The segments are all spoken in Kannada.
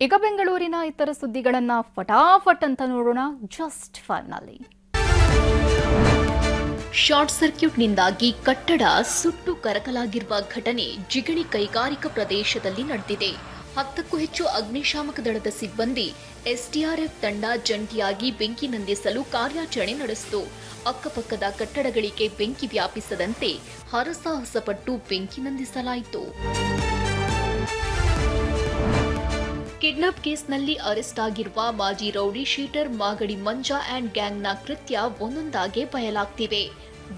ಈಗ ಬೆಂಗಳೂರಿನ ಇತರ ಸುದ್ದಿಗಳನ್ನ ಫಟಾಫಟ್ ಅಂತ ನೋಡೋಣ ಜಸ್ಟ್ ಫನ್ನಲ್ಲಿ. ಶಾರ್ಟ್ ಸರ್ಕ್ಯೂಟ್ನಿಂದಾಗಿ ಕಟ್ಟಡ ಸುಟ್ಟು ಕರಕಲಾಗಿರುವ ಘಟನೆ ಜಿಗಣಿ ಕೈಗಾರಿಕಾ ಪ್ರದೇಶದಲ್ಲಿ ನಡೆದಿದೆ. 10ಕ್ಕೂ ಹೆಚ್ಚು ಅಗ್ನಿಶಾಮಕ ದಳದ ಸಿಬ್ಬಂದಿ ಎಸ್ಡಿಆರ್ಎಫ್ ತಂಡ ಜಂಟಿಯಾಗಿ ಬೆಂಕಿ ನಂದಿಸಲು ಕಾರ್ಯಾಚರಣೆ ನಡೆಸಿತು. ಅಕ್ಕಪಕ್ಕದ ಕಟ್ಟಡಗಳಿಗೆ ಬೆಂಕಿ ವ್ಯಾಪಿಸದಂತೆ ಹರಸಾಹಸಪಟ್ಟು ಬೆಂಕಿ ನಂದಿಸಲಾಯಿತು. ಕಿಡ್ನಾಪ್ ಕೇಸ್ನಲ್ಲಿ ಅರೆಸ್ಟ್ ಆಗಿರುವ ಮಾಜಿ rowdy sheeter Magadi Manja and ಗ್ಯಾಂಗ್ನ ಕೃತ್ಯ ಒಂದೊಂದಾಗೆ ಬಯಲಾಗ್ತಿವೆ.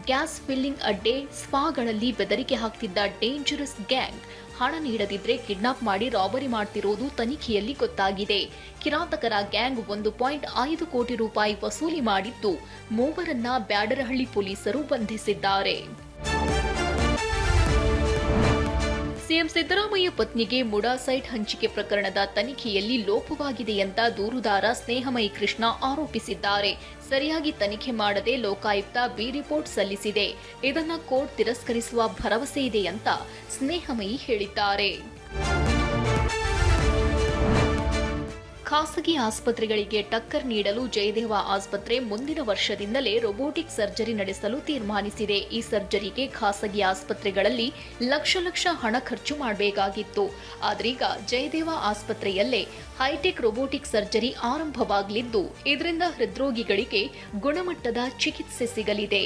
ಗ್ಯಾಸ್ ಫಿಲ್ಲಿಂಗ್ ಅಡ್ಡೆ, ಸ್ಪಾಗಳಲ್ಲಿ ಬೆದರಿಕೆ ಹಾಕ್ತಿದ್ದ ಡೇಂಜರಸ್ ಗ್ಯಾಂಗ್ ಹಣ ನೀಡದಿದ್ರೆ ಕಿಡ್ನಾಪ್ ಮಾಡಿ ರಾಬರಿ ಮಾಡ್ತಿರೋದು ತನಿಖೆಯಲ್ಲಿ ಗೊತ್ತಾಗಿದೆ. ಕಿರಾತಕರ ಗ್ಯಾಂಗ್ 1.5 ಕೋಟಿ ರೂಪಾಯಿ ವಸೂಲಿ ಮಾಡಿದ್ದು, ಮೂವರನ್ನ ಬ್ಯಾಡರಹಳ್ಳಿ ಪೊಲೀಸರು ಬಂಧಿಸಿದ್ದಾರೆ. ಸಿಎಂ ಸಿದ್ದರಾಮಯ್ಯ ಪತ್ನಿಗೆ ಮುಡಾ ಸೈಟ್ ಹಂಚಿಕೆ ಪ್ರಕರಣದ ತನಿಖೆಯಲ್ಲಿ ಲೋಪವಾಗಿದೆ ಅಂತ ದೂರುದಾರ ಸ್ನೇಹಮಯಿ ಕೃಷ್ಣ ಆರೋಪಿಸಿದ್ದಾರೆ. ಸರಿಯಾಗಿ ತನಿಖೆ ಮಾಡದೆ ಲೋಕಾಯುಕ್ತ ಬಿ ರಿಪೋರ್ಟ್ ಸಲ್ಲಿಸಿದೆ. ಇದನ್ನ ಕೋರ್ಟ್ ತಿರಸ್ಕರಿಸುವ ಭರವಸೆ ಇದೆ ಅಂತ ಸ್ನೇಹಮಯಿ ಹೇಳಿದ್ದಾರೆ. ಖಾಸಗಿ ಆಸ್ಪತ್ರೆಗಳಿಗೆ ಟಕ್ಕರ್ ನೀಡಲು ಜಯದೇವ ಆಸ್ಪತ್ರೆ ಮುಂದಿನ ವರ್ಷದಿಂದಲೇ ರೋಬೋಟಿಕ್ ಸರ್ಜರಿ ನಡೆಸಲು ತೀರ್ಮಾನಿಸಿದೆ. ಈ ಸರ್ಜರಿಗೆ ಖಾಸಗಿ ಆಸ್ಪತ್ರೆಗಳಲ್ಲಿ ಲಕ್ಷ ಹಣ ಖರ್ಚು ಮಾಡಬೇಕಾಗಿತ್ತು. ಆದ್ರೀಗ ಜಯದೇವ ಆಸ್ಪತ್ರೆಯಲ್ಲೇ ಹೈಟೆಕ್ ರೋಬೋಟಿಕ್ ಸರ್ಜರಿ ಆರಂಭವಾಗಲಿದ್ದು, ಇದರಿಂದ ಹೃದ್ರೋಗಿಗಳಿಗೆ ಗುಣಮಟ್ಟದ ಚಿಕಿತ್ಸೆ ಸಿಗಲಿದೆ.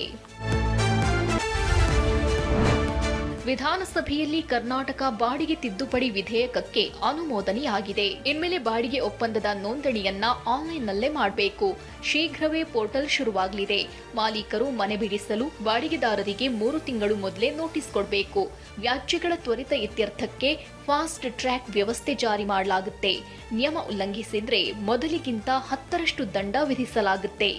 ವಿಧಾನಸಭೆಯಲ್ಲಿ ಕರ್ನಾಟಕ ಬಾಡಿಗೆ ತಿದ್ದುಪಡಿ ವಿಧೇಯಕಕ್ಕೆ ಅನುಮೋದನೆಯಾಗಿದೆ. ಇನ್ಮೇಲೆ ಬಾಡಿಗೆ ಒಪ್ಪಂದದ ನೋಂದಣಿಯನ್ನ ಆನ್ಲೈನ್ನಲ್ಲೇ ಮಾಡಬೇಕು. ಶೀಘ್ರವೇ ಪೋರ್ಟಲ್ ಶುರುವಾಗಲಿದೆ. ಮಾಲೀಕರು ಮನೆ ಬಿಡಿಸಲು ಬಾಡಿಗೆದಾರರಿಗೆ 3 ತಿಂಗಳು ಮೊದಲೇ ನೋಟಿಸ್ ಕೊಡಬೇಕು. ವ್ಯಾಜ್ಯಗಳ ತ್ವರಿತ ಇತ್ಯರ್ಥಕ್ಕೆ ಫಾಸ್ಟ್ ಟ್ರ್ಯಾಕ್ ವ್ಯವಸ್ಥೆ ಜಾರಿ ಮಾಡಲಾಗುತ್ತೆ. ನಿಯಮ ಉಲ್ಲಂಘಿಸಿದ್ರೆ ಮೊದಲಿಗಿಂತ 10ರಷ್ಟು ದಂಡ ವಿಧಿಸಲಾಗುತ್ತೆ.